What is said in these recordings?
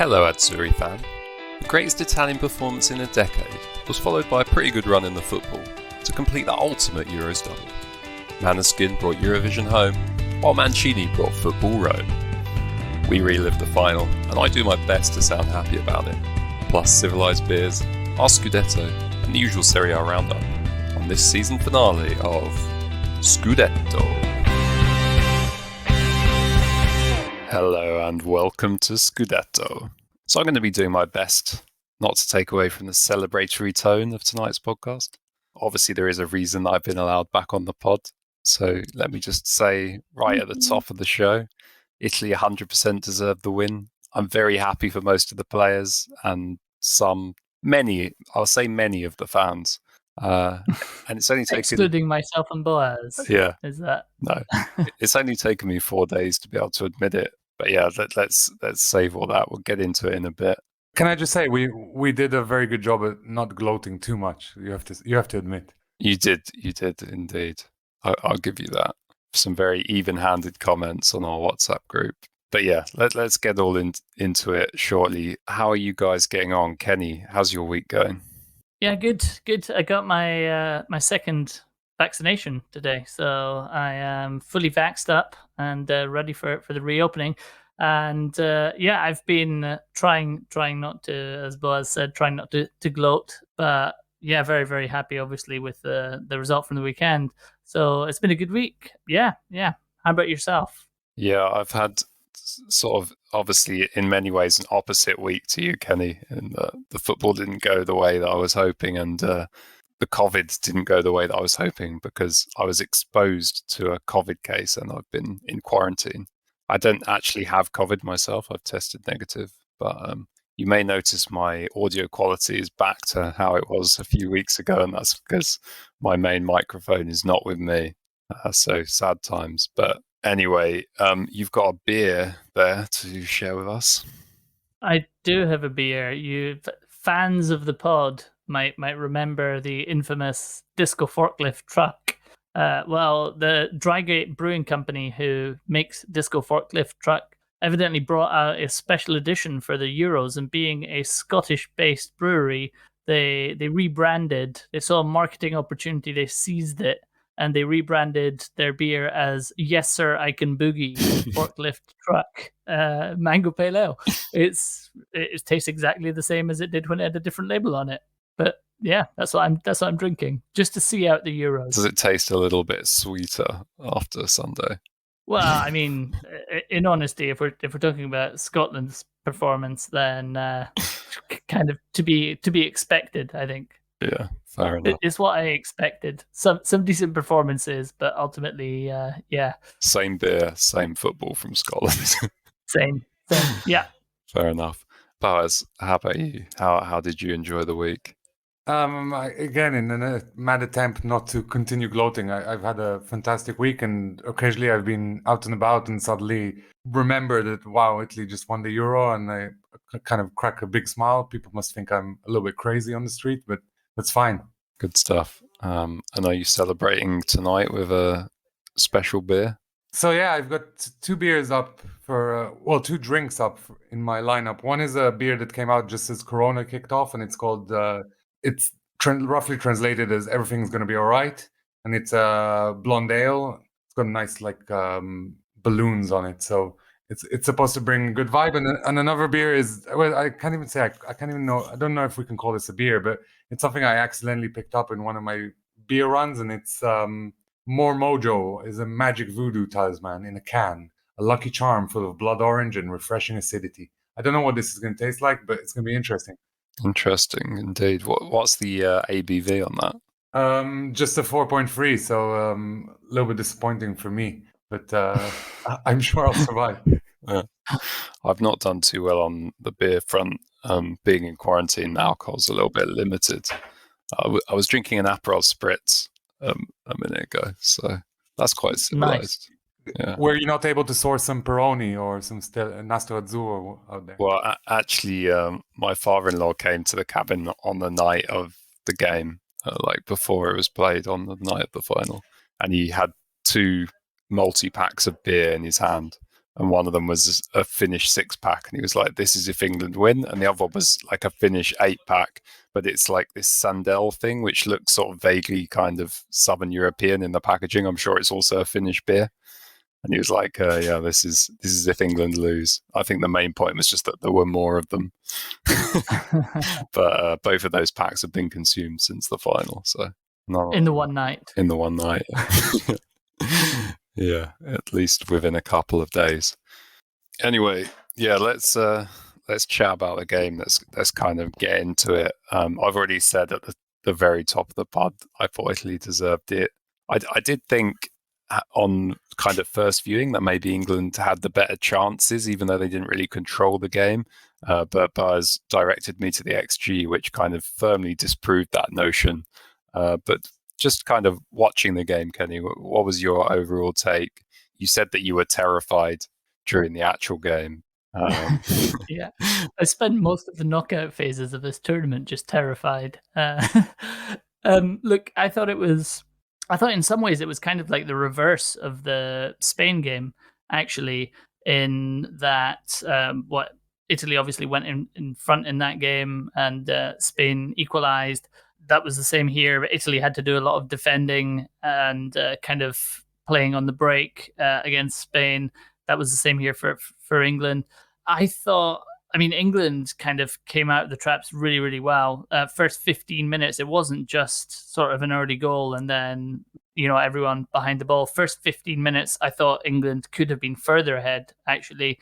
Hello Azzurri fan. The greatest Italian performance in a decade was followed by a pretty good run in the football to complete the ultimate Euros double. Måneskin brought Eurovision home, while Mancini brought football Rome. We relived the final, and I do my best to sound happy about it. Plus civilised beers, our Scudetto, and the usual Serie A roundup on this season finale of Scudetto. Hello and welcome to Scudetto. So I'm going to be doing my best not to take away from the celebratory tone of tonight's podcast. Obviously, there is a reason that I've been allowed back on the pod. So let me just say right at the top of the show, Italy 100% deserved the win. I'm very happy for most of the players and many of the fans. And it's only taken... Excluding myself and Boaz. Yeah. Is that... No. It's only taken me 4 days to be able to admit it. But yeah, let's save all that. We'll get into it in a bit. Can I just say we did a very good job at not gloating too much. You have to admit. You did indeed. I'll give you that. Some very even-handed comments on our WhatsApp group. But yeah, let's get all into it shortly. How are you guys getting on? Kenny, how's your week going? Yeah, good. I got my my second vaccination today, so I am fully vaxxed up and ready for the reopening. And yeah, I've been trying not to, as Boaz said, trying not to gloat. But yeah, very, very happy, obviously, with the result from the weekend. So it's been a good week. Yeah. How about yourself? Yeah, I've had sort of, obviously, in many ways, an opposite week to you, Kenny. And the football didn't go the way that I was hoping, and the COVID didn't go the way that I was hoping because I was exposed to a COVID case and I've been in quarantine. I don't actually have COVID myself. I've tested negative, but you may notice my audio quality is back to how it was a few weeks ago, and that's because my main microphone is not with me. So sad times. But anyway, you've got a beer there to share with us. I do have a beer. You fans of the pod might remember the infamous disco forklift truck. Well, the Drygate Brewing Company, who makes disco forklift truck, evidently brought out a special edition for the Euros, and being a Scottish-based brewery, they rebranded. They saw a marketing opportunity, they seized it, and they rebranded their beer as Yes Sir I Can Boogie Forklift Truck Mango Pale Ale. It tastes exactly the same as it did when it had a different label on it. But yeah, that's what I'm drinking, just to see out the Euros. Does it taste a little bit sweeter after Sunday? Well, I mean, in honesty, if we're talking about Scotland's performance, then kind of to be expected, I think. Yeah, fair enough. It's what I expected. Some decent performances, but ultimately, yeah. Same beer, same football from Scotland. Same. Yeah. Fair enough. Boaz, how about you? How did you enjoy the week? Again, in a mad attempt not to continue gloating, I've had a fantastic week, and occasionally I've been out and about and suddenly remember that, wow, Italy just won the Euro, and I kind of crack a big smile. People must think I'm a little bit crazy on the street, but that's fine. Good stuff. And are you celebrating tonight with a special beer? So yeah, I've got 2 beers up for, 2 drinks up in my lineup. One is a beer that came out just as Corona kicked off, and it's called... It's roughly translated as "Everything's Gonna Be All Right," and it's a blonde ale. It's got nice balloons on it, so it's supposed to bring good vibe. And another beer is, well, I can't even say I can't even know. I don't know if we can call this a beer, but it's something I accidentally picked up in one of my beer runs, and it's More Mojo is a magic voodoo talisman in a can, a lucky charm full of blood orange and refreshing acidity. I don't know what this is going to taste like, but it's going to be interesting. Interesting indeed. What's the ABV on that? Just a 4.3, so a little bit disappointing for me, but I'm sure I'll survive. Yeah. I've not done too well on the beer front. Being in quarantine, alcohol's a little bit limited. I was drinking an Aperol Spritz a minute ago, so that's quite civilized. Nice. Yeah. Were you not able to source some Peroni or some Nastro Azzurro out there? Well, actually, my father-in-law came to the cabin on the night of the game, before it was played on the night of the final, and he had 2 multi-packs of beer in his hand. and one of them was a Finnish 6-pack, and he was like, "This is if England win," and the other one was like a Finnish 8-pack, but it's like this Sandel thing, which looks sort of vaguely kind of Southern European in the packaging. I'm sure it's also a Finnish beer. And he was like, "Yeah, this is if England lose." I think the main point was just that there were more of them, but both of those packs have been consumed since the final. So in the one night. In the one night, yeah, at least within a couple of days. Anyway, yeah, let's chat about the game. Let's kind of get into it. I've already said at the very top of the pod, I thought Italy deserved it. I did think on kind of first viewing that maybe England had the better chances, even though they didn't really control the game. But Buzz directed me to the XG, which kind of firmly disproved that notion. But just kind of watching the game, Kenny, what was your overall take? You said that you were terrified during the actual game. Yeah, I spent most of the knockout phases of this tournament just terrified. Look, I thought in some ways it was kind of like the reverse of the Spain game, actually, in that what Italy obviously went in front in that game, and Spain equalized. That was the same here, but Italy had to do a lot of defending and kind of playing on the break against Spain. That was the same here for England. I thought, England kind of came out of the traps really, really well. First 15 minutes, it wasn't just sort of an early goal and then, everyone behind the ball. First 15 minutes, I thought England could have been further ahead, actually.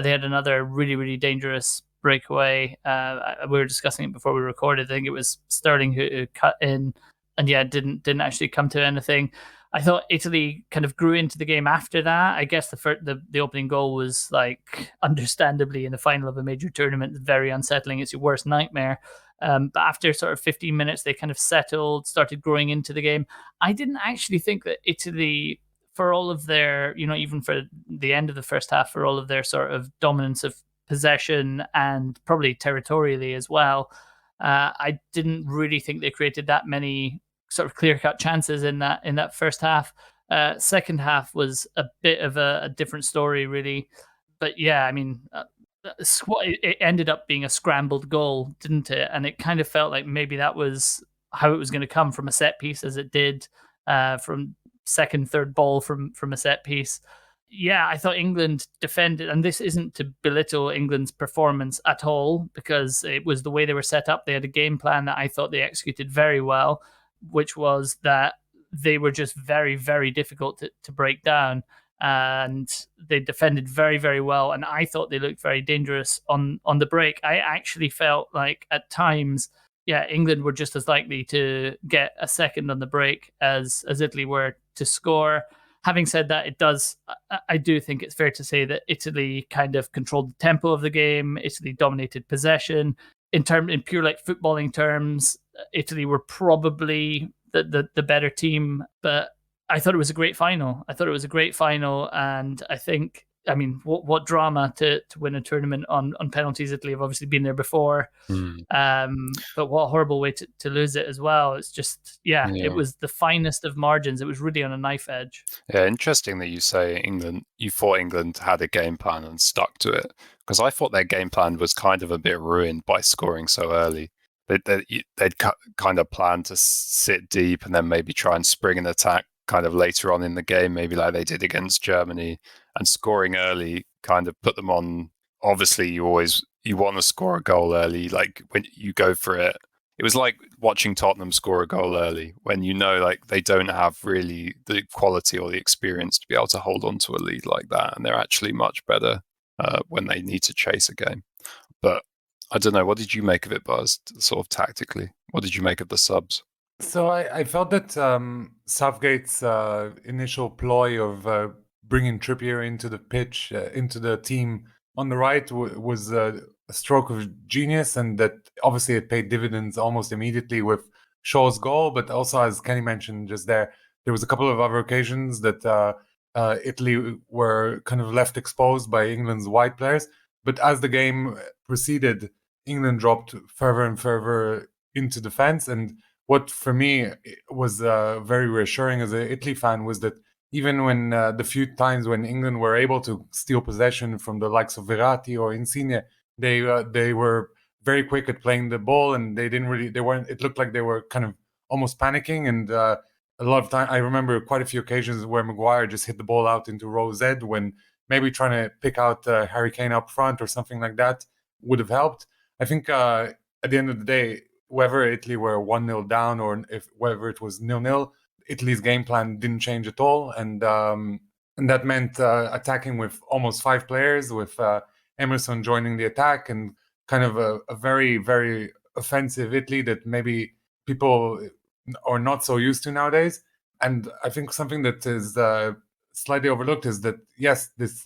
They had another really, really dangerous breakaway. We were discussing it before we recorded. I think it was Sterling who cut in and, didn't actually come to anything. I thought Italy kind of grew into the game after that. I guess the opening goal was, like, understandably in the final of a major tournament, very unsettling. It's your worst nightmare. But after sort of 15 minutes, they kind of settled, started growing into the game. I didn't actually think that Italy, for all of their, even for the end of the first half, for all of their sort of dominance of possession and probably territorially as well, I didn't really think they created that many sort of clear-cut chances in that first half. Second half was a bit of a different story, really. But yeah, it ended up being a scrambled goal, didn't it? And it kind of felt like maybe that was how it was going to come from a set piece, as it did from second, third ball from a set piece. Yeah, I thought England defended, and this isn't to belittle England's performance at all, because it was the way they were set up. They had a game plan that I thought they executed very well, which was that they were just very, very difficult to break down. And they defended very, very well. And I thought they looked very dangerous on the break. I actually felt like at times, England were just as likely to get a second on the break as Italy were to score. Having said that, I do think it's fair to say that Italy kind of controlled the tempo of the game. Italy dominated possession. In pure like footballing terms, Italy were probably the better team, but I thought it was a great final. And I think, what drama to win a tournament on penalties. Italy have obviously been there before, but what a horrible way to lose it as well. It's just, it was the finest of margins. It was really on a knife edge. Yeah, interesting that you say you thought England had a game plan and stuck to it, because I thought their game plan was kind of a bit ruined by scoring so early. They'd kind of planned to sit deep and then maybe try and spring an attack kind of later on in the game, maybe like they did against Germany, and scoring early kind of put them on. Obviously, you want to score a goal early. Like when you go for it, it was like watching Tottenham score a goal early when like they don't have really the quality or the experience to be able to hold on to a lead like that, and they're actually much better when they need to chase a game. But I don't know. What did you make of it, Buzz, sort of tactically? What did you make of the subs? So I felt that Southgate's initial ploy of bringing Trippier into the pitch, into the team on the right, was a stroke of genius, and that obviously it paid dividends almost immediately with Shaw's goal. But also, as Kenny mentioned just there was a couple of other occasions that Italy were kind of left exposed by England's wide players. But as the game proceeded, England dropped further and further into defense. And what for me was very reassuring as an Italy fan was that even when the few times when England were able to steal possession from the likes of Verratti or Insigne, they were very quick at playing the ball, and it looked like they were kind of almost panicking, and a lot of time I remember quite a few occasions where Maguire just hit the ball out into row Z when maybe trying to pick out Harry Kane up front or something like that would have helped. I think at the end of the day, whether Italy were 1-0 down or whether it was 0-0, Italy's game plan didn't change at all, and that meant attacking with almost 5 players, with Emerson joining the attack, and kind of a very, very offensive Italy that maybe people are not so used to nowadays. And I think something that is slightly overlooked is that, yes, this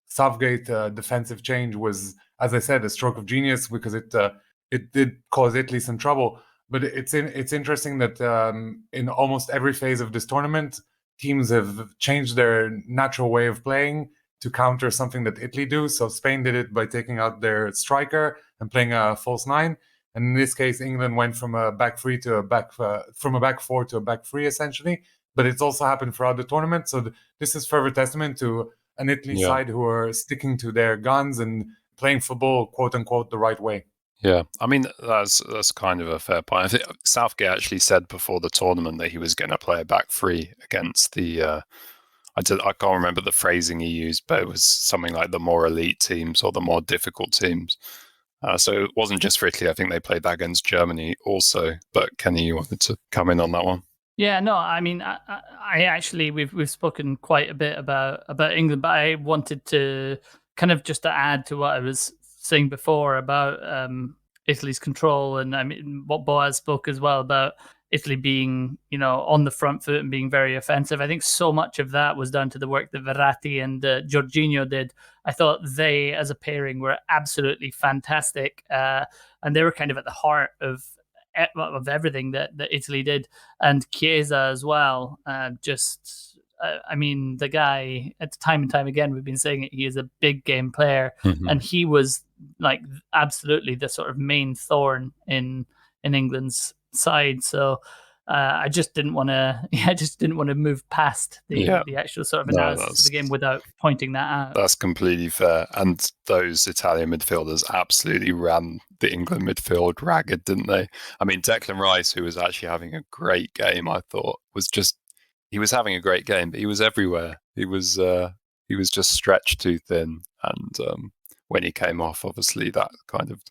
Southgate defensive change was, as I said, a stroke of genius, because it did cause Italy some trouble. But it's interesting that in almost every phase of this tournament, teams have changed their natural way of playing to counter something that Italy do. So Spain did it by taking out their striker and playing a false 9. And in this case, England went from a back three to a back from a back 4 to a back 3, essentially. But it's also happened throughout the tournament. So this is further testament to an Italy side who are sticking to their guns and playing football, quote unquote, the right way. Yeah, I mean, that's kind of a fair point. I think Southgate actually said before the tournament that he was going to play a back 3 against the I can't remember the phrasing he used, but it was something like the more elite teams or the more difficult teams. So it wasn't just for Italy. I think they played that against Germany also. But Kenny, you wanted to come in on that one? Yeah, no, I mean, I actually we've spoken quite a bit about England, but I wanted to kind of just to add to what I was saying before about Italy's control, and I mean what Boaz spoke as well about Italy being, on the front foot and being very offensive. I think so much of that was down to the work that Verratti and Jorginho did. I thought they, as a pairing, were absolutely fantastic, and they were kind of at the heart of everything that Italy did, and Chiesa as well. I mean, the guy, at time and time again, we've been saying it, he is a big game player, and he was like absolutely the sort of main thorn in England's side. So I just didn't want to move past the actual sort of analysis of the game without pointing that out. That's completely fair. And those Italian midfielders absolutely ran the England midfield ragged, didn't they? I mean, Declan Rice, who was actually having a great game, I thought he was having a great game, but he was everywhere. He was just stretched too thin, and when he came off, obviously that kind of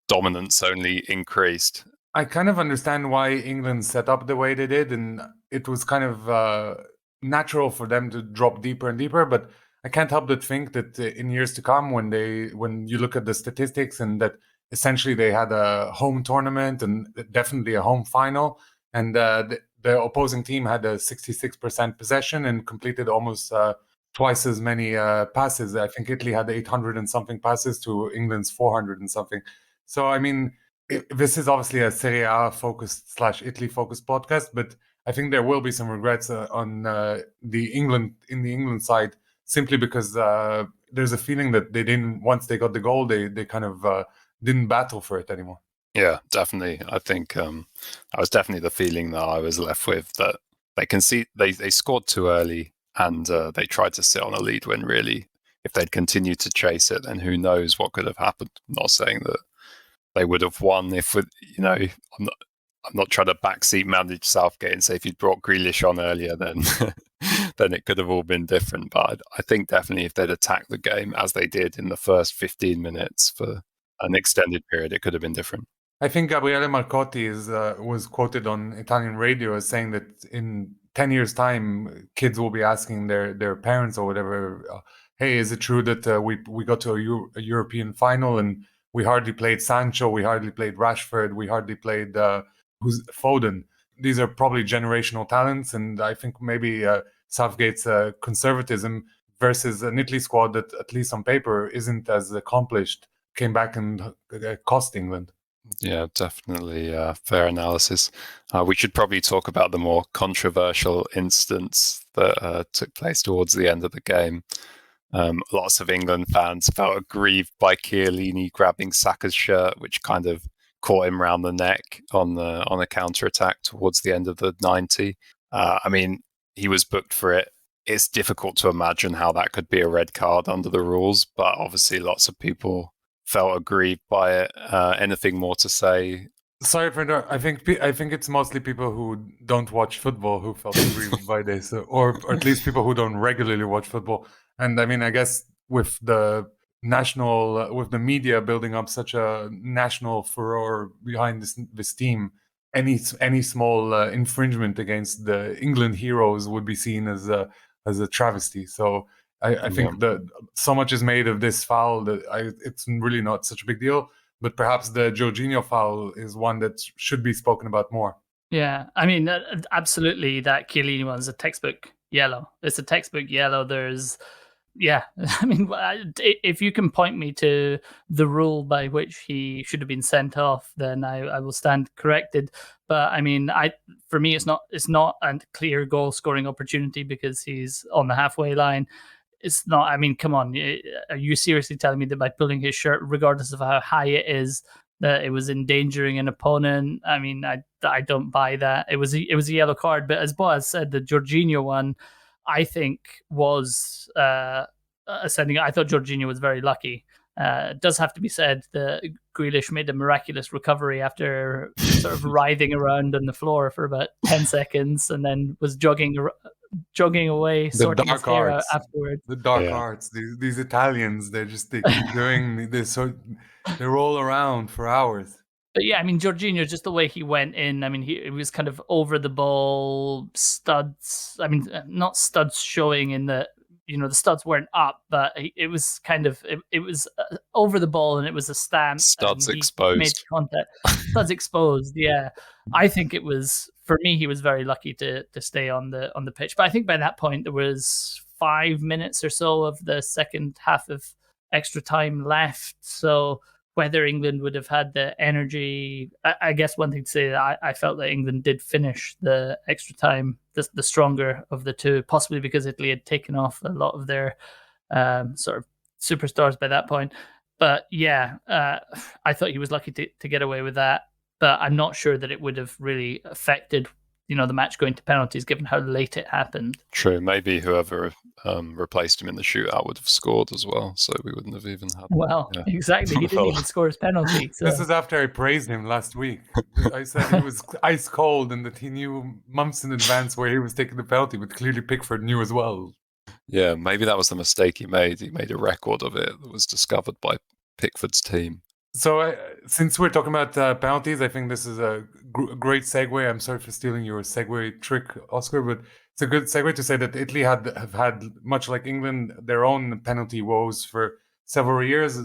dominance only increased. I kind of understand why England set up the way they did, and it was kind of natural for them to drop deeper and deeper. But I can't help but think that in years to come, when you look at the statistics, and that essentially they had a home tournament and definitely a home final, and the opposing team had a 66% possession and completed almost twice as many passes. I think Italy had 800 and something passes to England's 400 and something. So, I mean, this is obviously a Serie A focused / Italy focused podcast, but I think there will be some regrets on the England side, simply because there's a feeling that they didn't, once they got the goal, they kind of didn't battle for it anymore. Yeah, definitely. I think that was definitely the feeling that I was left with, that they scored too early, and they tried to sit on a lead when really, if they'd continued to chase it, then who knows what could have happened. I'm not saying that they would have won I'm not trying to backseat manage Southgate and say if you'd brought Grealish on earlier, then then it could have all been different. But I think definitely if they'd attacked the game as they did in the first 15 minutes for an extended period, it could have been different. I think Gabriele Marcotti was quoted on Italian radio as saying that in 10 years' time, kids will be asking their parents or whatever, hey, is it true that we got to a European final and we hardly played Sancho, we hardly played Rashford, we hardly played Foden? These are probably generational talents, and I think maybe Southgate's conservatism versus an Italy squad that, at least on paper, isn't as accomplished, came back and cost England. Yeah, definitely fair analysis. We should probably talk about the more controversial instance that took place towards the end of the game. Lots of England fans felt aggrieved by Chiellini grabbing Saka's shirt, which kind of caught him round the neck on a counter-attack towards the end of the 90. I mean, he was booked for it. it's difficult to imagine how that could be a red card under the rules, but obviously lots of people felt aggrieved by it. Anything more to say? Sorry for that. I think it's mostly people who don't watch football who felt aggrieved by this, or at least people who don't regularly watch football. And I mean, I guess with the with the media building up such a national furor behind this team, any small infringement against the England heroes would be seen as a travesty. So I think that so much is made of this foul that it's really not such a big deal. But perhaps the Jorginho foul is one that should be spoken about more. Yeah, I mean, absolutely, that Chiellini one's a textbook yellow. It's a textbook yellow. I mean, if you can point me to the rule by which he should have been sent off, then I will stand corrected. But I mean, for me, it's not a clear goal scoring opportunity because he's on the halfway line. It's not. I mean, come on. Are you seriously telling me that by pulling his shirt, regardless of how high it is, that it was endangering an opponent? I mean, I don't buy that. It was a yellow card. But as Boaz said, the Jorginho one, I think was ascending. I thought Jorginho was very lucky. It does have to be said that Grealish made a miraculous recovery after sort of writhing around on the floor for about 10 seconds and then was jogging away, sorting his hair out afterwards. The dark arts. These Italians, they keep doing this. So they roll around for hours. But yeah, I mean, Jorginho, just the way he went in, I mean, it was kind of over the ball, studs. I mean, not studs showing in the, the studs weren't up, but it was kind of, it was over the ball and it was a stamp. Studs exposed. Made contact. Studs exposed, yeah. I think it was, for me, he was very lucky to stay on the pitch. But I think by that point, there was 5 minutes or so of the second half of extra time left. So whether England would have had the energy, I guess one thing to say that I felt that England did finish the extra time the stronger of the two, possibly because Italy had taken off a lot of their sort of superstars by that point. But yeah, I thought he was lucky to get away with that. But I'm not sure that it would have really affected, the match going to penalties, given how late it happened. True. Maybe whoever replaced him in the shootout would have scored as well, so we wouldn't have even had. Well, exactly. He didn't even score his penalty. So. This is after I praised him last week. I said he was ice cold and that he knew months in advance where he was taking the penalty, but clearly Pickford knew as well. Yeah, maybe that was the mistake he made. He made a record of it that was discovered by Pickford's team. So since we're talking about penalties, I think this is a great segue. I'm sorry for stealing your segue trick, Oscar, but it's a good segue to say that Italy have had, much like England, their own penalty woes for several years.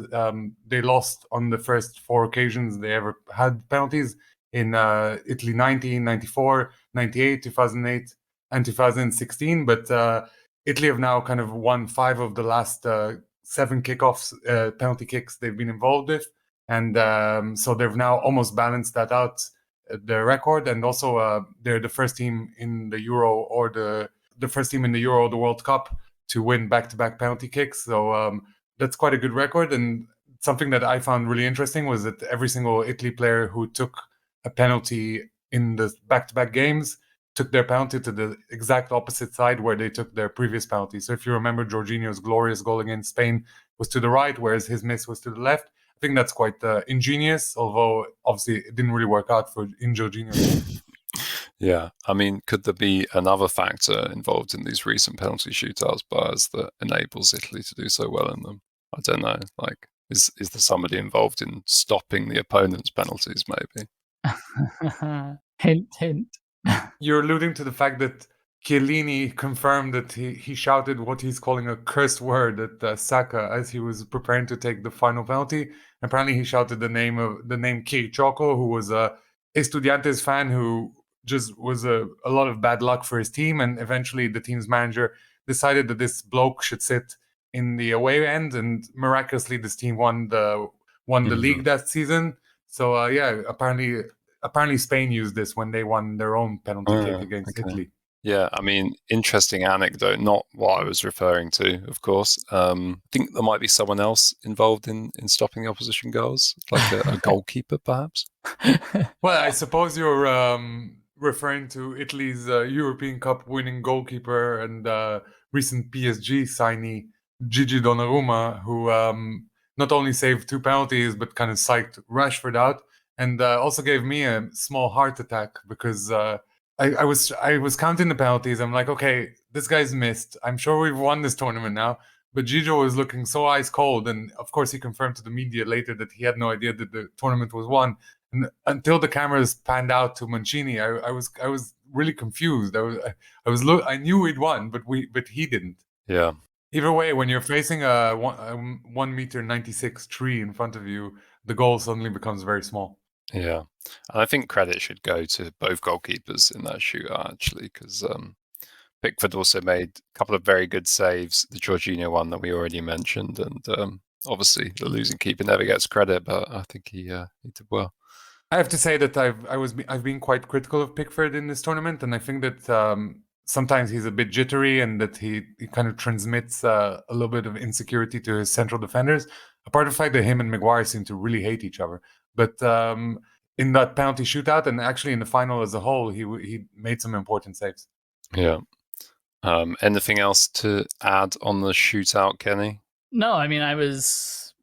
They lost on the first 4 occasions they ever had penalties in Italy 1994, 98, 2008, and 2016. But Italy have now kind of won 5 of the last 7 kickoffs, penalty kicks they've been involved with. And so they've now almost balanced that out, the record. And also they're the first team in the Euro or the first team in the Euro or the World Cup to win back-to-back penalty kicks. So that's quite a good record. And something that I found really interesting was that every single Italy player who took a penalty in the back-to-back games took their penalty to the exact opposite side where they took their previous penalty. So if you remember, Jorginho's glorious goal against Spain was to the right, whereas his miss was to the left. I think that's quite ingenious, although obviously it didn't really work out in Jorginho. Yeah, I mean, could there be another factor involved in these recent penalty shootouts, Buzz, that enables Italy to do so well in them? I don't know. Like, is there somebody involved in stopping the opponent's penalties? Maybe. Hint, hint. You're alluding to the fact that Chiellini confirmed that he shouted what he's calling a cursed word at Saka as he was preparing to take the final penalty. Apparently, he shouted the name Chirichoco, who was a Estudiantes fan who just was a lot of bad luck for his team. And eventually, the team's manager decided that this bloke should sit in the away end. And miraculously, this team won the league that season. So apparently Spain used this when they won their own penalty kick against Italy. Yeah, I mean, interesting anecdote, not what I was referring to, of course. I think there might be someone else involved in stopping the opposition goals, like a goalkeeper, perhaps. Well, I suppose you're referring to Italy's European Cup winning goalkeeper and recent PSG signee Gigi Donnarumma, who not only saved 2 penalties but kind of psyched Rashford out, and also gave me a small heart attack because I was counting the penalties. I'm like, okay, this guy's missed. I'm sure we've won this tournament now. But Gigi was looking so ice cold, and of course he confirmed to the media later that he had no idea that the tournament was won. And until the cameras panned out to Mancini, I was really confused. I knew we'd won, but he didn't. Yeah. Either way, when you're facing a 1.96 meter tree in front of you, the goal suddenly becomes very small. Yeah. And I think credit should go to both goalkeepers in that shootout, actually, because Pickford also made a couple of very good saves, the Jorginho one that we already mentioned, and obviously the losing keeper never gets credit, but I think he did well. I have to say that I've been quite critical of Pickford in this tournament, and I think that sometimes he's a bit jittery and that he kind of transmits a little bit of insecurity to his central defenders. Apart from the fact that him and Maguire seem to really hate each other, but in that penalty shootout and actually in the final as a whole, he made some important saves. Yeah. Anything else to add on the shootout, Kenny? No, I mean, I was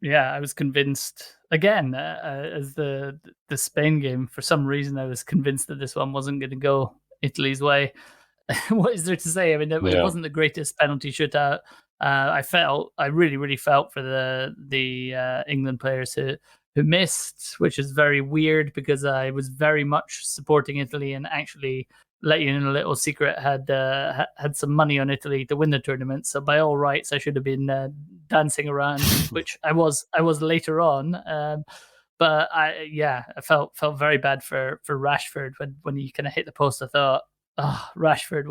convinced again as the Spain game. For some reason, I was convinced that this one wasn't going to go Italy's way. What is there to say? I mean, it wasn't the greatest penalty shootout. I really, really felt for the England players who missed, which is very weird because I was very much supporting Italy and actually, let you in a little secret, had some money on Italy to win the tournament. So by all rights, I should have been dancing around, which I was later on. But I felt very bad for Rashford when he kind of hit the post. I thought, oh, Rashford,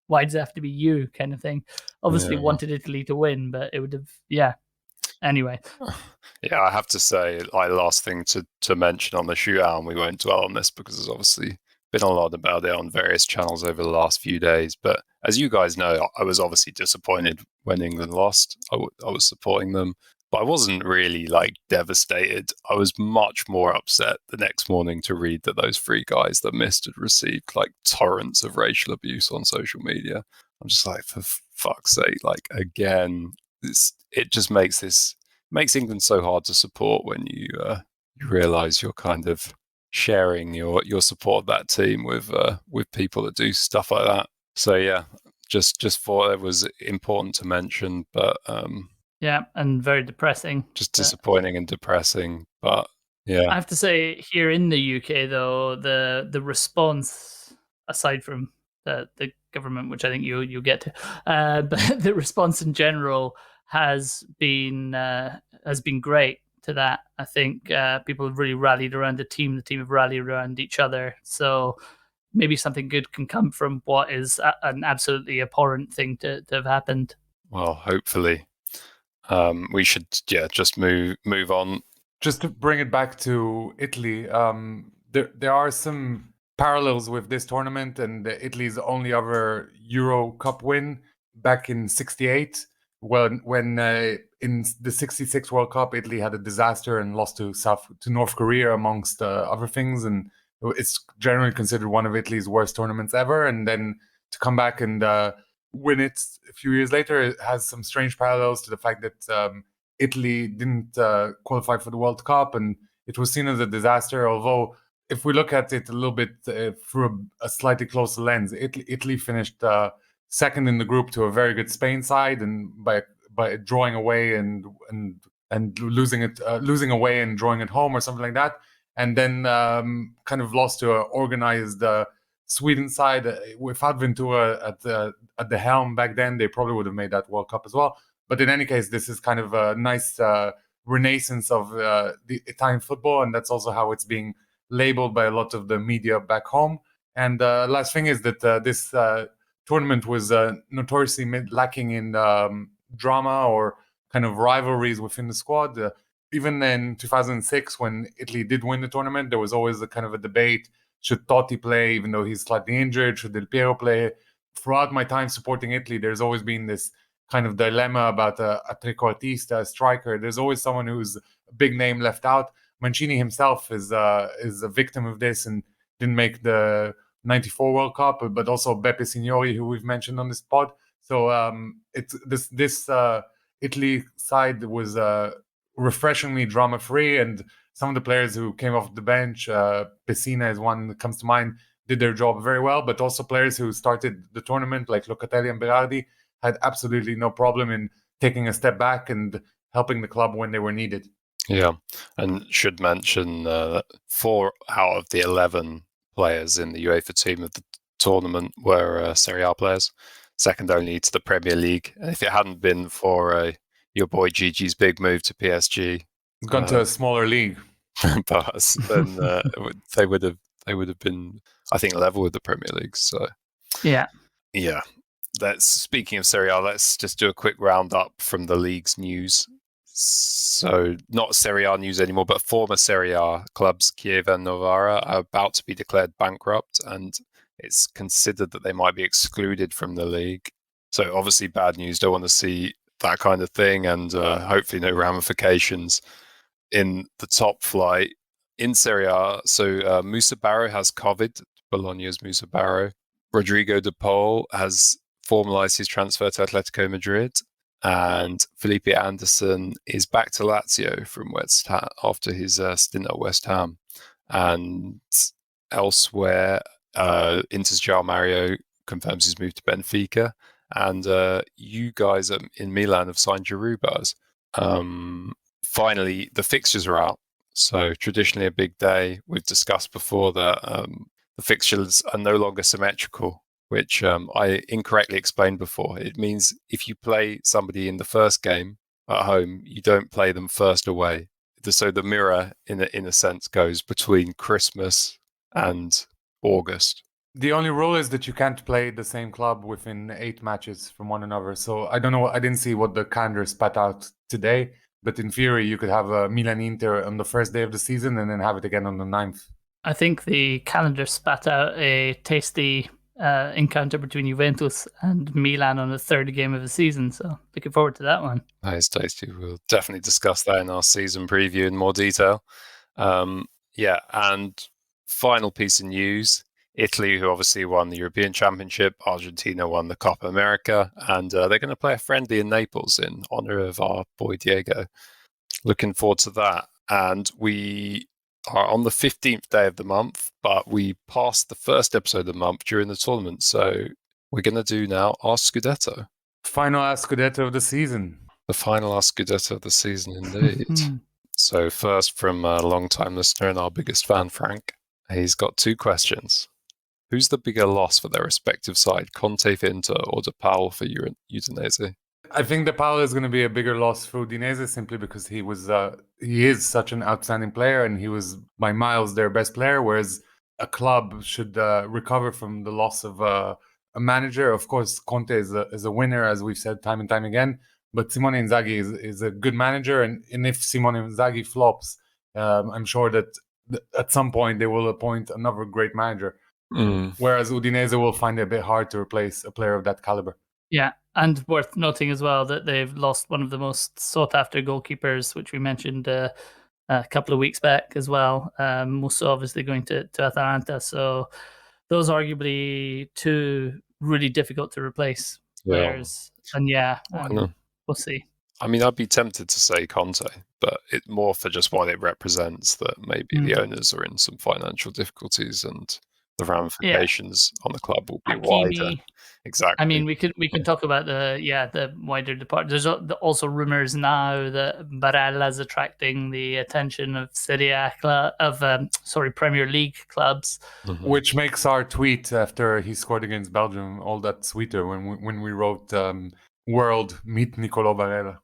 why does it have to be you, kind of thing? Obviously wanted Italy to win, but it would have, Anyway. Yeah, I have to say, last thing to mention on the shootout, and we won't dwell on this because there's obviously been a lot about it on various channels over the last few days. But as you guys know, I was obviously disappointed when England lost. I was supporting them, but I wasn't really devastated. I was much more upset the next morning to read that those 3 guys that missed had received torrents of racial abuse on social media. I'm just like, for fuck's sake, again, it just makes England so hard to support when you realize you're kind of sharing your support of that team with people that do stuff like that. So yeah, just thought it was important to mention, but and very depressing. Just disappointing and depressing, but yeah. I have to say, here in the UK though, the response, aside from the government, which I think you'll get to, but the response in general has been great to that. I think people have really rallied around the team have rallied around each other, so maybe something good can come from what is an absolutely abhorrent thing to have happened. Well, hopefully. We should just move on. Just to bring it back to Italy, there are some parallels with this tournament and Italy's only other Euro Cup win back in '68. When in the '66 World Cup, Italy had a disaster and lost to North Korea, amongst other things, and it's generally considered one of Italy's worst tournaments ever. And then to come back and win it a few years later, it has some strange parallels to the fact that Italy didn't qualify for the World Cup, and it was seen as a disaster. Although, if we look at it a little bit through a slightly closer lens, Italy finished second in the group to a very good Spain side, and by drawing away and losing away and drawing at home or something like that, and then kind of lost to an organized Sweden side without Ventura at the helm back then. They probably would have made that World Cup as well. But in any case, this is kind of a nice renaissance of the Italian football, and that's also how it's being labeled by a lot of the media back home. And last thing is that this tournament was notoriously lacking in drama or kind of rivalries within the squad. Even in 2006, when Italy did win the tournament, there was always a kind of a debate: should Totti play, even though he's slightly injured? Should Del Piero play? Throughout my time supporting Italy, there's always been this kind of dilemma about a trequartista, a striker. There's always someone who's a big name left out. Mancini himself is a victim of this and didn't make the '94 World Cup, but also Beppe Signori, who we've mentioned on this pod. So it's this Italy side was refreshingly drama-free, and some of the players who came off the bench, Pessina is one that comes to mind, did their job very well, but also players who started the tournament, like Locatelli and Berardi, had absolutely no problem in taking a step back and helping the club when they were needed. Yeah, and should mention 4 out of the 11 players in the UEFA team of the tournament were Serie A players, second only to the Premier League. And if it hadn't been for your boy Gigi's big move to PSG, It's gone to a smaller league. perhaps, then they would have been, I think, level with the Premier League. So yeah. Speaking of Serie A, let's just do a quick roundup from the league's news. So not Serie A news anymore, but former Serie A clubs Chievo and Novara are about to be declared bankrupt, and it's considered that they might be excluded from the league. So obviously bad news. Don't want to see that kind of thing, and hopefully no ramifications in the top flight. In Serie A, so Musa Barrow has COVID, Bologna's Musa Barrow. Rodrigo De Paul has formalised his transfer to Atletico Madrid. And Felipe Anderson is back to Lazio from West Ham after his stint at West Ham. And elsewhere, Inter's João Mário confirms his move to Benfica. And you guys in Milan have signed Giroud. Finally, the fixtures are out. So traditionally a big day. We've discussed before that the fixtures are no longer symmetrical, which I incorrectly explained before. It means if you play somebody in the first game at home, you don't play them first away. So the mirror, in a sense, goes between Christmas and August. The only rule is that you can't play the same club within 8 matches from one another. So I don't know. I didn't see what the calendar spat out today. But in theory, you could have a Milan-Inter on the first day of the season and then have it again on the 9th. I think the calendar spat out a tasty encounter between Juventus and Milan on the third game of the season. So looking forward to that one. That is tasty. We'll definitely discuss that in our season preview in more detail. And final piece of news. Italy, who obviously won the European Championship, Argentina won the Copa America, and they're going to play a friendly in Naples in honor of our boy Diego. Looking forward to that. And we are on the 15th day of the month, but we passed the first episode of the month during the tournament. So we're going to do now our Scudetto. Final ASKSCUDETTO of the season. The final ASKSCUDETTO of the season, indeed. So first from a long-time listener and our biggest fan, Frank. He's got 2 questions. Who's the bigger loss for their respective side, Conte for Inter or De Paul for Udinese? I think De Paul is going to be a bigger loss for Udinese simply because he is such an outstanding player and he was by miles their best player, whereas a club should recover from the loss of a manager. Of course, Conte is a winner, as we've said time and time again, but Simone Inzaghi is a good manager, and if Simone Inzaghi flops, I'm sure that at some point they will appoint another great manager. Whereas Udinese will find it a bit hard to replace a player of that caliber. Yeah, and worth noting as well that they've lost one of the most sought-after goalkeepers, which we mentioned a couple of weeks back as well. Musa obviously going to Atalanta, so those arguably 2 really difficult to replace players. And we'll see. I mean, I'd be tempted to say Conte, but it's more for just what it represents that maybe the owners are in some financial difficulties and the ramifications on the club will be wider. Exactly. I mean, we can talk about the wider departure. There's also rumors now that Barella's attracting the attention of Serie A Premier League clubs, which makes our tweet after he scored against Belgium all that sweeter when we wrote "World meet Niccolò Barella."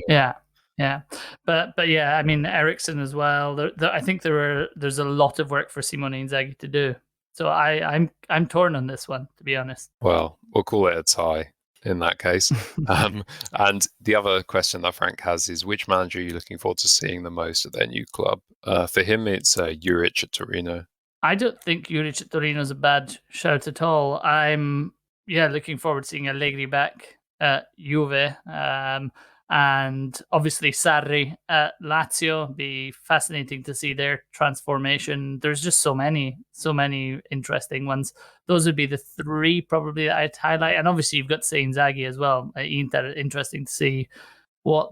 Yeah, but yeah, I mean Eriksen as well. I think there's a lot of work for Simone Inzaghi to do. So I'm torn on this one, to be honest. Well, we'll call it a tie in that case. And the other question that Frank has is, which manager are you looking forward to seeing the most at their new club? For him, it's Juric at Torino. I don't think Juric at Torino is a bad shout at all. I'm looking forward to seeing Allegri back at Juve. And obviously Sarri at Lazio, be fascinating to see their transformation. There's just so many interesting ones. Those would be the three probably that I'd highlight. And obviously you've got Inzaghi as well at Inter. Interesting to see what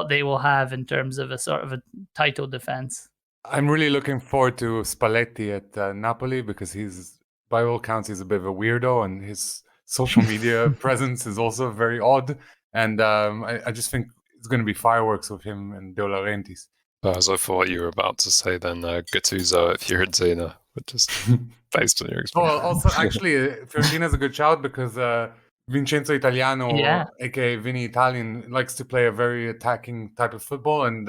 they will have in terms of a sort of a title defense. I'm really looking forward to Spalletti at Napoli, because he's, by all counts, he's a bit of a weirdo, and his social media presence is also very odd. And I just think it's going to be fireworks with him and De Laurentiis. As I thought you were about to say then, Gattuso at Fiorentina, but just based on your experience. Well, also, actually, Fiorentina's a good shout, because Vincenzo Italiano, aka Vinny Italian, likes to play a very attacking type of football, and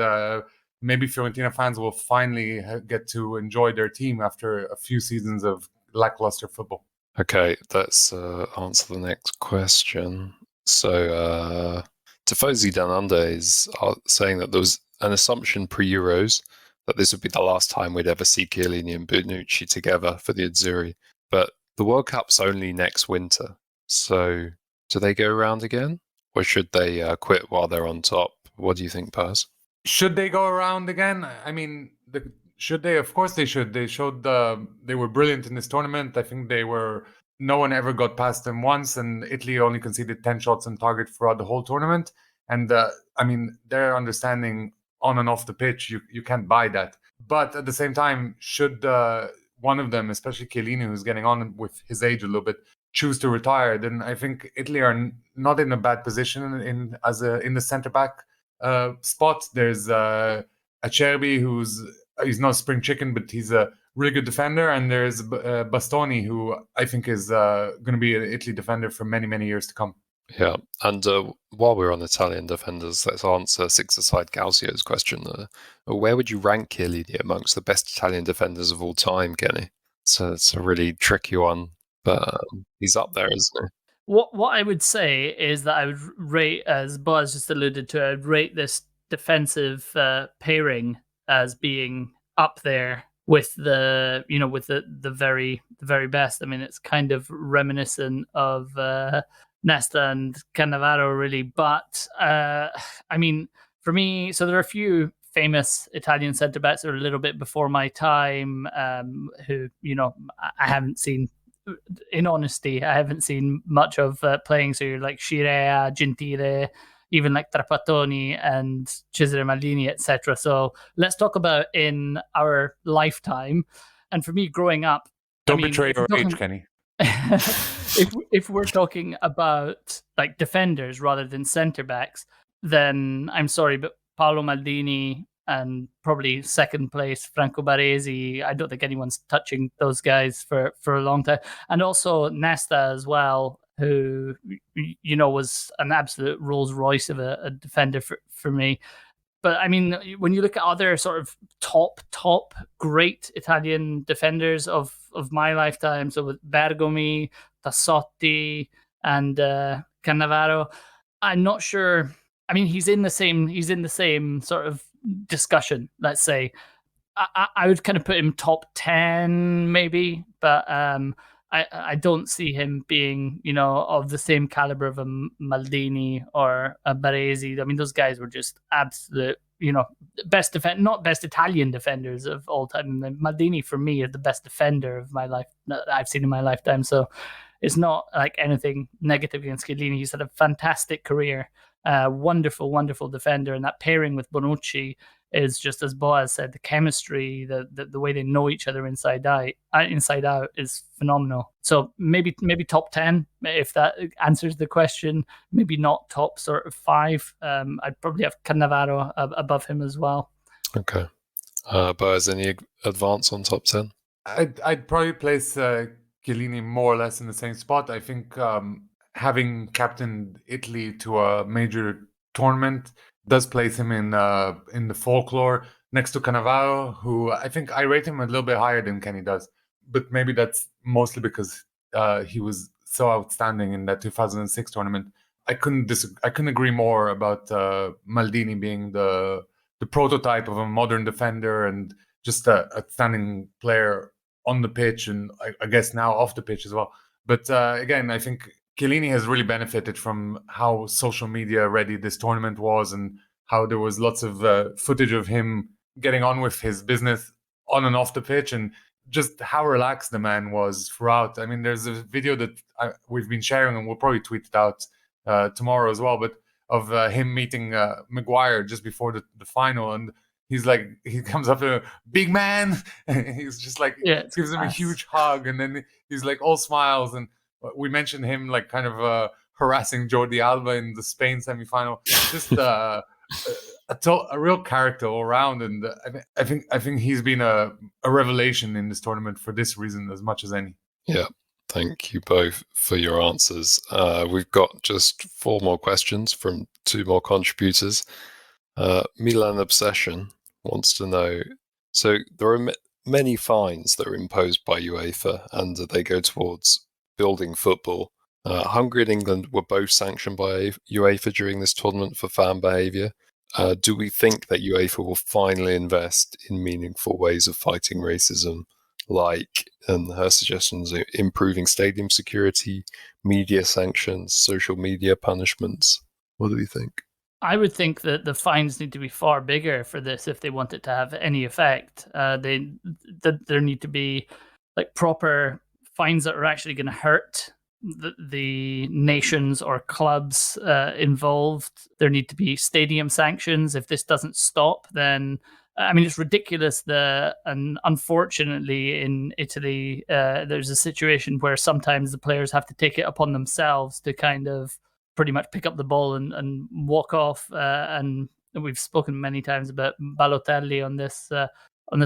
maybe Fiorentina fans will finally get to enjoy their team after a few seasons of lackluster football. Okay, let's answer the next question. So, Tifosi Down Under is saying that there was an assumption pre-Euros that this would be the last time we'd ever see Chiellini and Bonucci together for the Azzurri. But the World Cup's only next winter. So, do they go around again? Or should they quit while they're on top? What do you think, Paz? Should they go around again? I mean, should they? Of course they should. They showed they were brilliant in this tournament. I think no one ever got past them once, and Italy only conceded 10 shots on target throughout the whole tournament. And I mean, their understanding on and off the pitch, you can't buy that. But at the same time, should one of them, especially Chiellini, who's getting on with his age a little bit, choose to retire, then I think Italy are not in a bad position in the centre back spot. There's Acerbi, he's not a spring chicken, but he's a really good defender, and there's Bastoni, who I think is going to be an Italy defender for many, many years to come. Yeah, and while we're on Italian defenders, let's answer six-a-side Calcio's question. Where would you rank Chiellini amongst the best Italian defenders of all time, Kenny? So it's a really tricky one, but he's up there, isn't he? What I would say is that I would rate, as Boaz just alluded to, I'd rate this defensive pairing as being up there with the very best. I mean, it's kind of reminiscent of Nesta and Cannavaro, really. But I mean, for me, so there are a few famous Italian centre backs that are a little bit before my time, who I haven't seen. In honesty, I haven't seen much of playing. So you're like Scirea, Gentile, even like Trapattoni and Cesare Maldini, etc. So let's talk about in our lifetime. And for me, growing up, don't betray your age, Kenny. if we're talking about like defenders rather than centre backs, then I'm sorry, but Paolo Maldini and probably second place Franco Baresi. I don't think anyone's touching those guys for a long time. And also Nesta as well, who was an absolute Rolls Royce of a defender for me. But I mean, when you look at other sort of top great Italian defenders of my lifetime, so with Bergomi, Tassotti, and Cannavaro, I'm not sure. I mean, he's in the same sort of discussion, let's say. I would kind of put him top 10 maybe, but I don't see him being, of the same caliber of a Maldini or a Baresi. I mean, those guys were just absolute, best not best Italian defenders of all time. Maldini, for me, is the best defender of my life that I've seen in my lifetime. So it's not like anything negative against Chiellini. He's had a fantastic career. Wonderful, wonderful defender. And that pairing with Bonucci is just, as Boaz said, the chemistry, the way they know each other inside out is phenomenal. So maybe top 10, if that answers the question. Maybe not top sort of 5. I'd probably have Cannavaro above him as well. Okay. Boaz, any advance on top 10? I'd probably place Chiellini more or less in the same spot. I think having captained Italy to a major tournament does place him in the folklore next to Cannavaro, who I think I rate him a little bit higher than Kenny does. But maybe that's mostly because he was so outstanding in that 2006 tournament. I couldn't agree more about Maldini being the prototype of a modern defender and just a outstanding player on the pitch, and I guess now off the pitch as well. But again, I think Chiellini has really benefited from how social media ready this tournament was, and how there was lots of footage of him getting on with his business on and off the pitch, and just how relaxed the man was throughout. I mean, there's a video that we've been sharing, and we'll probably tweet it out tomorrow as well, but of him meeting Maguire just before the final, and he comes up to a big man, and he's just like, gives him a huge hug, and then he's like all smiles. And we mentioned him like kind of harassing Jordi Alba in the Spain semi-final. Just a real character all around, and I think he's been a revelation in this tournament for this reason as much as any. Yeah, thank you both for your answers. We've got just 4 more questions from 2 more contributors. Milan Obsession wants to know, so there are many fines that are imposed by UEFA, and they go towards building football. Hungary and England were both sanctioned by UEFA during this tournament for fan behaviour. Do we think that UEFA will finally invest in meaningful ways of fighting racism, like, and her suggestions, improving stadium security, media sanctions, social media punishments? What do we think? I would think that the fines need to be far bigger for this if they want it to have any effect. There need to be like proper fines that are actually going to hurt the nations or clubs involved. There need to be stadium sanctions. If this doesn't stop, then I mean, it's ridiculous. And unfortunately, in Italy, there's a situation where sometimes the players have to take it upon themselves to kind of pretty much pick up the ball and walk off. And we've spoken many times about Balotelli on this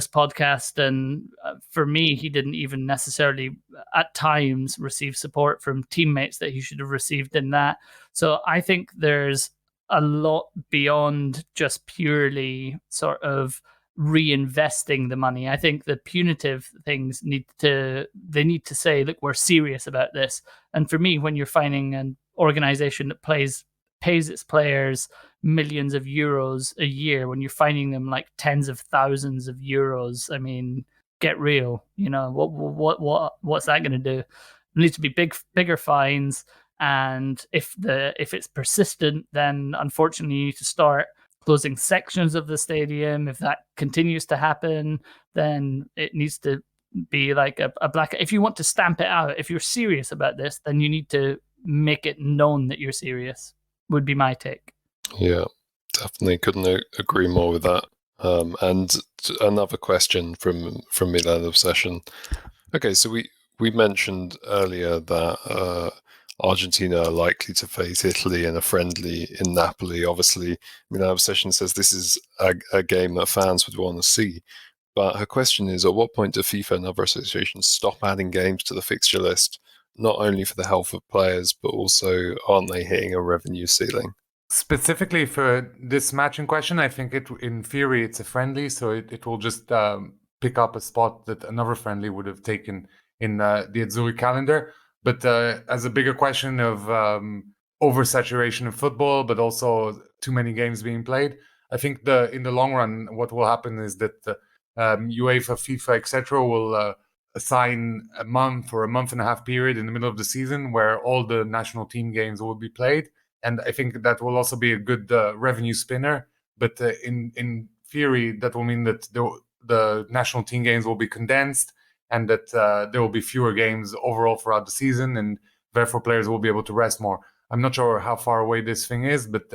podcast, and for me, he didn't even necessarily at times receive support from teammates that he should have received in that. So I think there's a lot beyond just purely sort of reinvesting the money. I think the punitive things need to say, look, we're serious about this. And for me, when you're finding an organization that pays its players millions of euros a year, when you're finding them like tens of thousands of euros, I mean, get real. You know, what's that going to do? There needs to be bigger fines, and if it's persistent, then unfortunately you need to start closing sections of the stadium. If that continues to happen, then it needs to be like a black. If you want to stamp it out, if you're serious about this, then you need to make it known that you're serious. Would be my take. Yeah, definitely couldn't agree more with that. And another question from Milan Obsession. Okay, so we mentioned earlier that Argentina are likely to face Italy in a friendly in Napoli. Obviously, Milan Obsession says this is a game that fans would want to see. But her question is, at what point do FIFA and other associations stop adding games to the fixture list, not only for the health of players, but also aren't they hitting a revenue ceiling? Specifically for this match in question, I think in theory it's a friendly, so it will just pick up a spot that another friendly would have taken in the Azzurri calendar. But as a bigger question of oversaturation of football, but also too many games being played, I think in the long run, what will happen is that UEFA, FIFA, etc. will assign a month or a month and a half period in the middle of the season where all the national team games will be played. And I think that will also be a good revenue spinner. But in theory, that will mean that the national team games will be condensed, and that there will be fewer games overall throughout the season, and therefore players will be able to rest more. I'm not sure how far away this thing is, but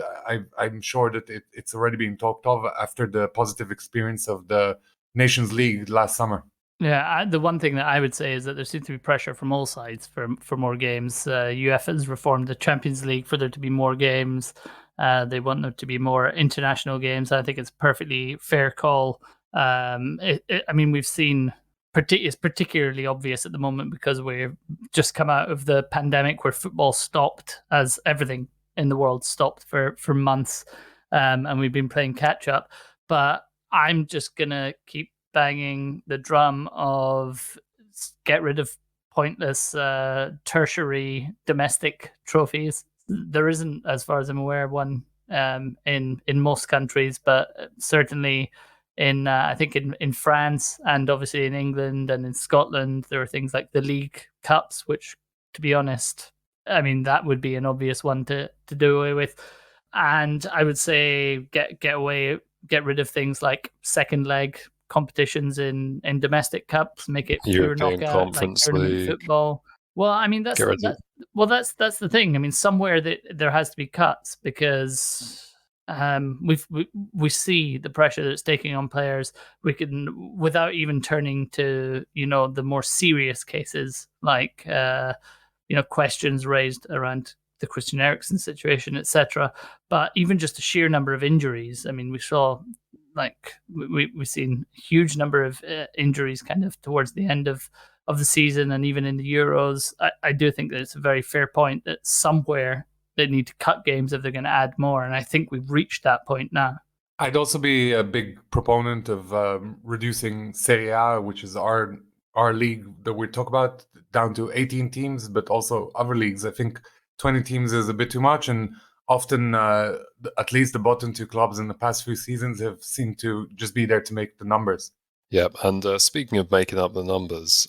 I'm sure that it's already being talked of after the positive experience of the Nations League last summer. Yeah, the one thing that I would say is that there seems to be pressure from all sides for more games. UEFA has reformed the Champions League for there to be more games. They want there to be more international games. I think it's a perfectly fair call. I mean, we've seen it's particularly obvious at the moment because we've just come out of the pandemic where football stopped, as everything in the world stopped for months, and we've been playing catch up. But I'm just gonna keep banging the drum of get rid of pointless tertiary domestic trophies. There isn't, as far as I'm aware, one in most countries, but certainly in I think in France, and obviously in England and in Scotland, there are things like the League Cups, which, to be honest, I mean, that would be an obvious one to do away with. And I would say get rid of things like second leg competitions in domestic cups, make it pure European knockout, like Conference tournament League. football. Well, I mean, that's the thing. I mean, somewhere that there has to be cuts, because we see the pressure that it's taking on players. We can, without even turning to the more serious cases like questions raised around the Christian Eriksen situation, etc. But even just the sheer number of injuries. I mean, we saw we've seen a huge number of injuries kind of towards the end of the season, and even in the Euros. I do think that it's a very fair point that somewhere they need to cut games if they're going to add more, and I think we've reached that point now. I'd also be a big proponent of reducing Serie A, which is our league that we talk about, down to 18 teams, but also other leagues. I think 20 teams is a bit too much, and often at least the bottom two clubs in the past few seasons have seemed to just be there to make the numbers. Yeah, and speaking of making up the numbers,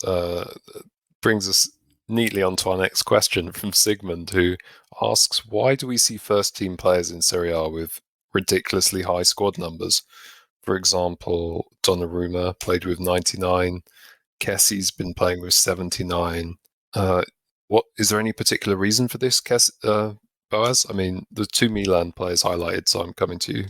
brings us neatly onto our next question from Sigmund, who asks, why do we see first-team players in Serie A with ridiculously high squad numbers? For example, Donnarumma played with 99, Kessi's been playing with 79. What is there any particular reason for this, Boaz? I mean, the two Milan players highlighted, so I'm coming to you.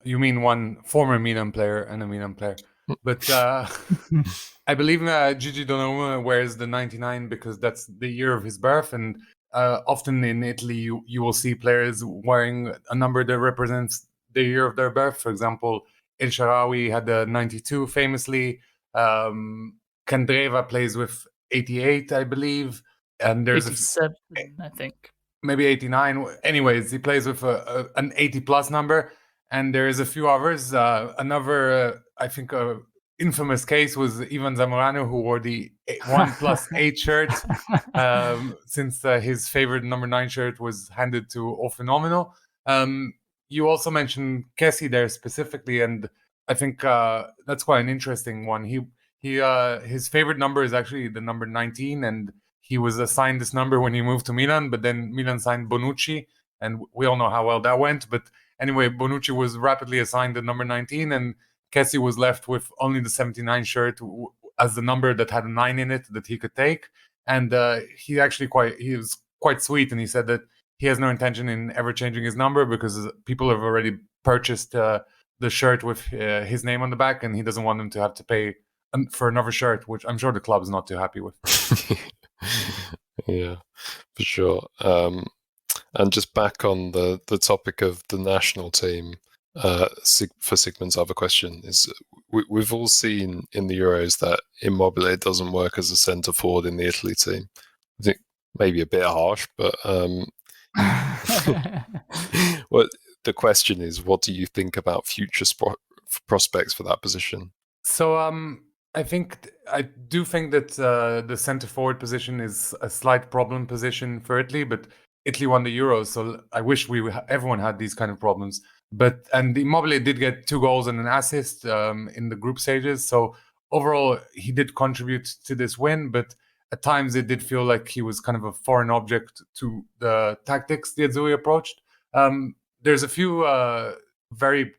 You mean one former Milan player and a Milan player? But I believe Gigi Donnarumma wears the 99 because that's the year of his birth, and often in Italy you will see players wearing a number that represents the year of their birth. For example, El Shaarawy had the 92 famously. Candreva plays with 88, I believe, and there's 87, I think. Maybe 89. Anyways, he plays with an 80 plus number, and there is a few others. Another, I think, infamous case was Ivan Zamorano, who wore the 1+8 shirt since his favorite number 9 shirt was handed to O Fenomeno. You also mentioned Kessie there specifically, and I think that's quite an interesting one. His favorite number is actually the number 19, and he was assigned this number when he moved to Milan, but then Milan signed Bonucci, and we all know how well that went. But anyway, Bonucci was rapidly assigned the number 19, and Kessie was left with only the 79 shirt as the number that had a 9 in it that he could take. And he was quite sweet, and he said that he has no intention in ever changing his number because people have already purchased the shirt with his name on the back, and he doesn't want them to have to pay for another shirt, which I'm sure the club's not too happy with. Yeah, for sure. And just back on the topic of the national team, for Sigmund's other question is, we've all seen in the Euros that Immobile doesn't work as a centre forward in the Italy team. I think maybe a bit harsh, but well, the question is, what do you think about future prospects for that position? So I do think that the centre forward position is a slight problem position for Italy, but Italy won the Euros, so I wish everyone had these kind of problems. And Immobile did get 2 goals and an assist in the group stages, so overall he did contribute to this win, but at times it did feel like he was kind of a foreign object to the tactics the Azzurri approached. There's a few very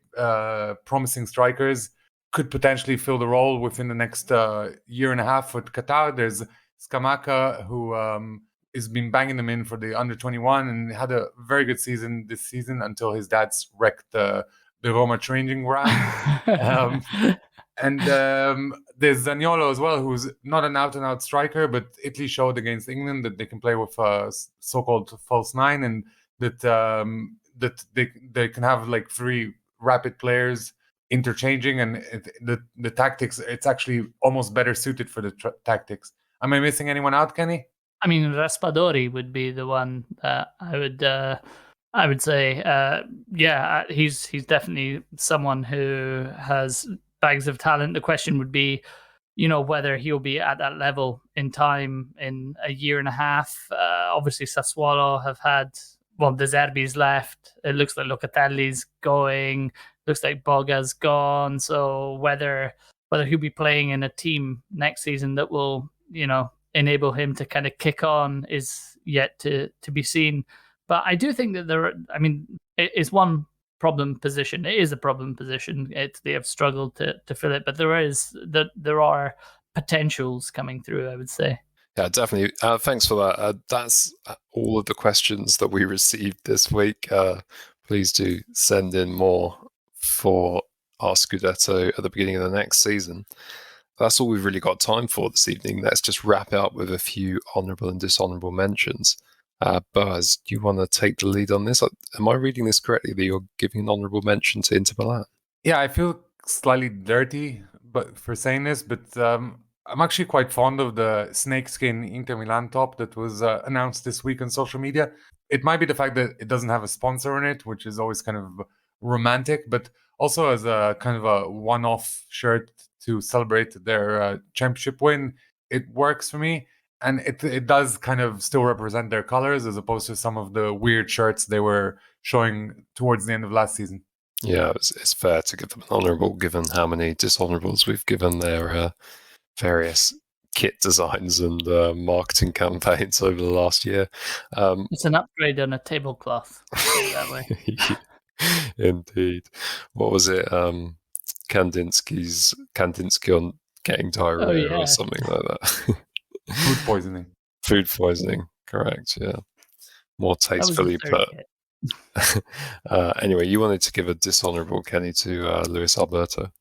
promising strikers could potentially fill the role within the next year and a half with Qatar. There's Scamacca, who has been banging them in for the under-21 and had a very good season this season until his dad's wrecked the Roma training ground. And there's Zaniolo as well, who's not an out-and-out striker, but Italy showed against England that they can play with a so-called false 9, and that they can have like 3 rapid players interchanging, and the tactics, it's actually almost better suited for the tactics. Am I missing anyone out, Kenny? I mean, Raspadori would be the one that I would say, he's definitely someone who has bags of talent. The question would be, whether he'll be at that level in time in a year and a half. Obviously, Sassuolo have had, De Zerbi's left. It looks like Locatelli's going. Looks like Boga's gone. So whether he'll be playing in a team next season that will, enable him to kind of kick on is yet to be seen. But I do think that it is one problem position. It is a problem position. They have struggled to fill it, but there are potentials coming through, I would say. Yeah, definitely. Thanks for that. That's all of the questions that we received this week. Please do send in more for our Scudetto at the beginning of the next season. That's all we've really got time for this evening. Let's just wrap up with a few honourable and dishonourable mentions. Boaz, do you want to take the lead on this? Am I reading this correctly, that you're giving an honourable mention to Inter Milan? Yeah, I feel slightly dirty for saying this, but I'm actually quite fond of the snakeskin Inter Milan top that was announced this week on social media. It might be the fact that it doesn't have a sponsor on it, which is always kind of romantic, but also as a kind of a one-off shirt to celebrate their championship win, it works for me. And it does kind of still represent their colors as opposed to some of the weird shirts they were showing towards the end of last season. Yeah, it's fair to give them an honourable, given how many dishonourables we've given their various kit designs and marketing campaigns over the last year. It's an upgrade on a tablecloth, that way. Indeed. What was it? Kandinsky on getting diarrhea or something like that. Food poisoning. Food poisoning, correct, yeah. More tastefully put. Anyway, you wanted to give a dishonourable, Kenny, to Luis Alberto.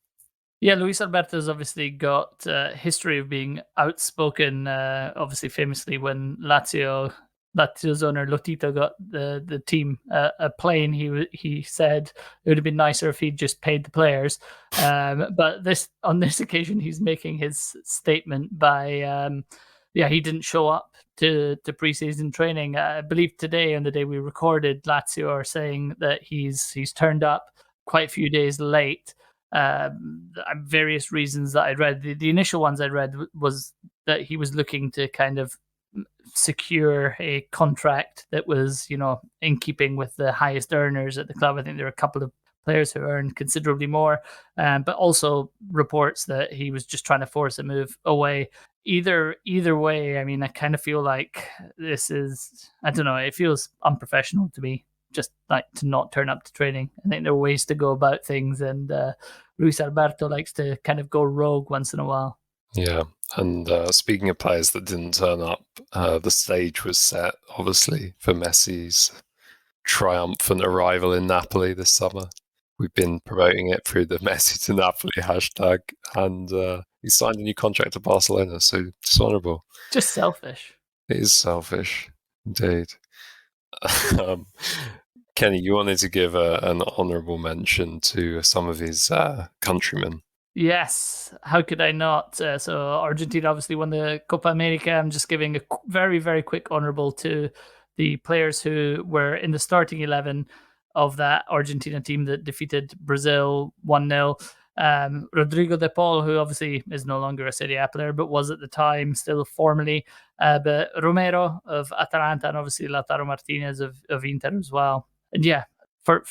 Yeah, Luis Alberto's obviously got a history of being outspoken, obviously famously when Lazio's owner Lotito got the team a plane. He said it would have been nicer if he'd just paid the players. But on this occasion, he's making his statement by he didn't show up to preseason training. I believe today, on the day we recorded, Lazio are saying that he's turned up quite a few days late. Various reasons that I'd read. The initial ones I'd read was that he was looking to kind of secure a contract that was, in keeping with the highest earners at the club. I think there are a couple of players who earn considerably more, but also reports that he was just trying to force a move away. Either way, I mean, I kind of feel like this is, I don't know, it feels unprofessional to me, just like to not turn up to training. I think there are ways to go about things, and Luis Alberto likes to kind of go rogue once in a while. Yeah, and speaking of players that didn't turn up, the stage was set, obviously, for Messi's triumphant arrival in Napoli this summer. We've been promoting it through the Messi to Napoli hashtag, and he signed a new contract to Barcelona, so dishonourable. Just selfish. It is selfish, indeed. Kenny, you wanted to give an honourable mention to some of his countrymen. Yes, how could I not? So Argentina obviously won the Copa America. I'm just giving a very, very quick honourable to the players who were in the starting 11 of that Argentina team that defeated Brazil 1-0. Rodrigo De Paul, who obviously is no longer a Serie A player, but was at the time still formally. But Romero of Atalanta, and obviously Lautaro Martinez of Inter as well. And yeah, for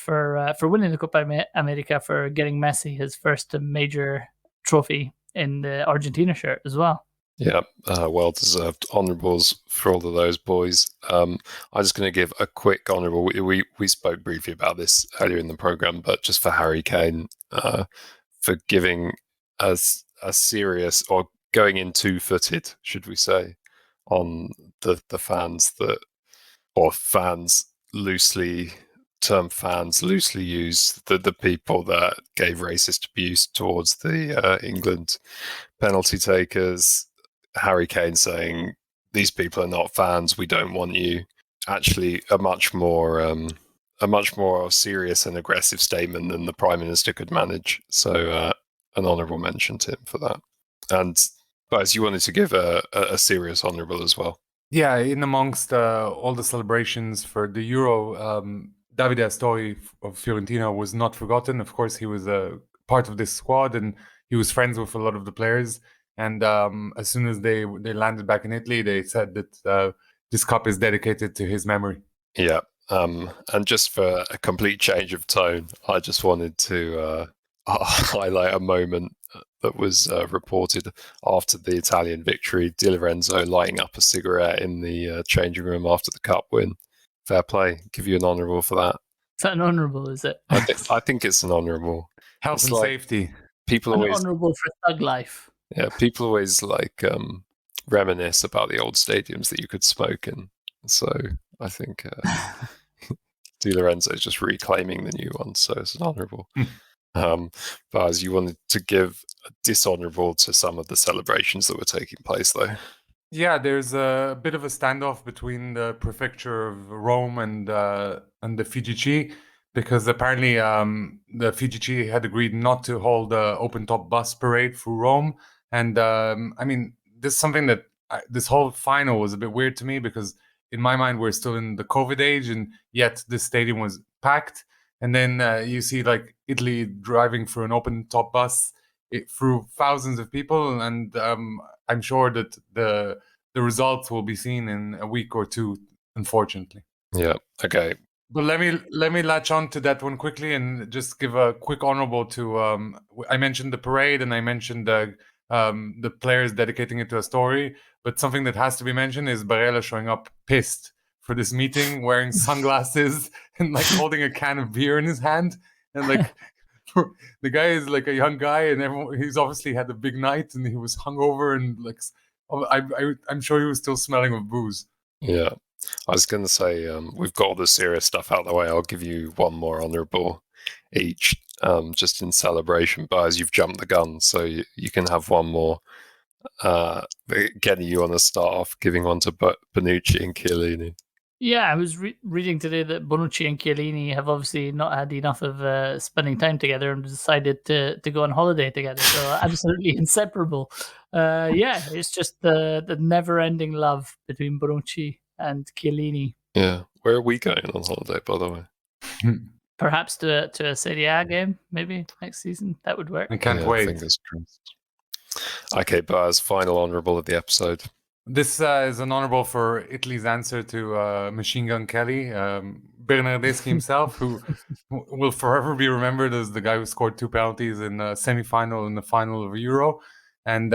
winning the Copa America, for getting Messi his first major trophy in the Argentina shirt as well. Yeah, well-deserved honourables for all of those boys. I'm just going to give a quick honourable. We spoke briefly about this earlier in the programme, but just for Harry Kane, for giving us a serious, or going in two-footed, should we say, on the fans that, or fans loosely, term fans loosely used, the people that gave racist abuse towards the England penalty takers. Harry Kane saying, these people are not fans, we don't want you. Actually, a much more serious and aggressive statement than the Prime Minister could manage. So an honourable mention to him for that. And Buzz, you wanted to give a serious honourable as well. Yeah, in amongst all the celebrations for the Euro, Davide Astori of Fiorentina was not forgotten. Of course, he was a part of this squad and he was friends with a lot of the players. And as soon as they landed back in Italy, they said that this cup is dedicated to his memory. Yeah. And just for a complete change of tone, I just wanted to highlight a moment that was reported after the Italian victory. Di Lorenzo lighting up a cigarette in the changing room after the cup win. Fair play. Give you an honourable for that. Is that an honourable, is it? I think it's an honourable. Health and safety. People an always honourable for thug life. Yeah, people always reminisce about the old stadiums that you could smoke in. So I think Di Lorenzo is just reclaiming the new one, so it's an honourable. But as you wanted to give a dishonourable to some of the celebrations that were taking place, though. Yeah, there's a bit of a standoff between the prefecture of Rome and the FIGC, because apparently the FIGC had agreed not to hold the open-top bus parade through Rome. And I mean, this is something that this whole final was a bit weird to me, because in my mind, we're still in the COVID age, and yet this stadium was packed. And then you see like Italy driving through an open-top bus through thousands of people, and I'm sure that the results will be seen in a week or two, unfortunately. Yeah. Okay. But let me latch on to that one quickly and just give a quick honourable to. I mentioned the parade and I mentioned the players dedicating it to a story, but something that has to be mentioned is Barella showing up pissed for this meeting, wearing sunglasses and like holding a can of beer in his hand, and like the guy is like a young guy, and he's obviously had a big night and he was hungover, and like I'm sure he was still smelling of booze. Yeah. I was going to say, we've got all the serious stuff out of the way. I'll give you one more honourable each, just in celebration. But as you've jumped the gun, so you can have one more. Getting you on to start off, giving one to Bonucci and Chiellini. Yeah, I was reading today that Bonucci and Chiellini have obviously not had enough of spending time together and decided to go on holiday together. So absolutely inseparable. Yeah, it's just the never-ending love between Bonucci and Chiellini. Yeah. Where are we going on holiday, by the way? Perhaps to a Serie A game, maybe next season. That would work. I can't wait. Fingers crossed. Okay, but as final honourable of the episode. This is an honourable for Italy's answer to Machine Gun Kelly, Bernardeschi himself, who will forever be remembered as the guy who scored 2 penalties in the semi-final and the final of Euro. And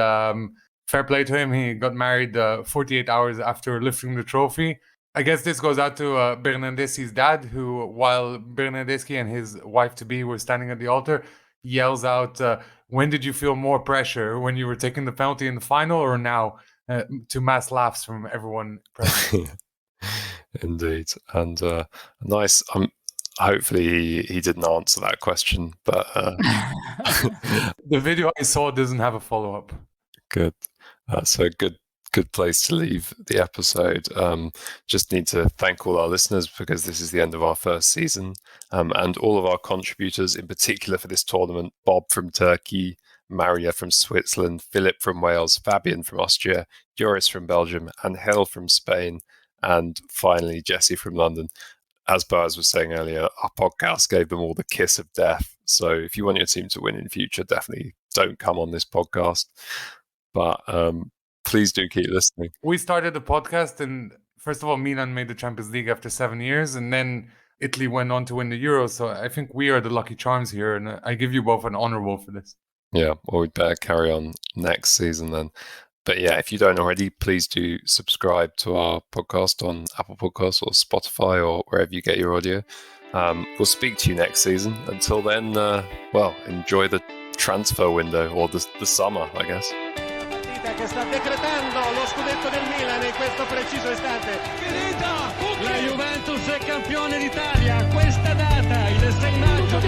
fair play to him. He got married 48 hours after lifting the trophy. I guess this goes out to Bernardeschi's dad, who, while Bernardeschi and his wife-to-be were standing at the altar, yells out, when did you feel more pressure, when you were taking the penalty in the final or now? To mass laughs from everyone present. Indeed. And nice. Hopefully he didn't answer that question, but the video I saw doesn't have a follow-up. Good. So good place to leave the episode. Just need to thank all our listeners, because this is the end of our first season, and all of our contributors, in particular for this tournament: Bob from Turkey, Maria from Switzerland, Philip from Wales, Fabian from Austria, Joris from Belgium, Angel from Spain, and finally Jesse from London. As Boaz was saying earlier, our podcast gave them all the kiss of death. So if you want your team to win in future, definitely don't come on this podcast. But please do keep listening. We started the podcast, and first of all, Milan made the Champions League after 7 years, and then Italy went on to win the Euro. So I think we are the lucky charms here, and I give you both an honourable for this. Yeah, well, we'd better carry on next season then. But yeah, if you don't already, please do subscribe to our podcast on Apple Podcasts or Spotify or wherever you get your audio. We'll speak to you next season. Until then, well, enjoy the transfer window, or the summer, I guess. Che sta decretando lo scudetto del Milan in questo preciso istante. La Juventus è campione d'Italia. Questa data, il 6 maggio.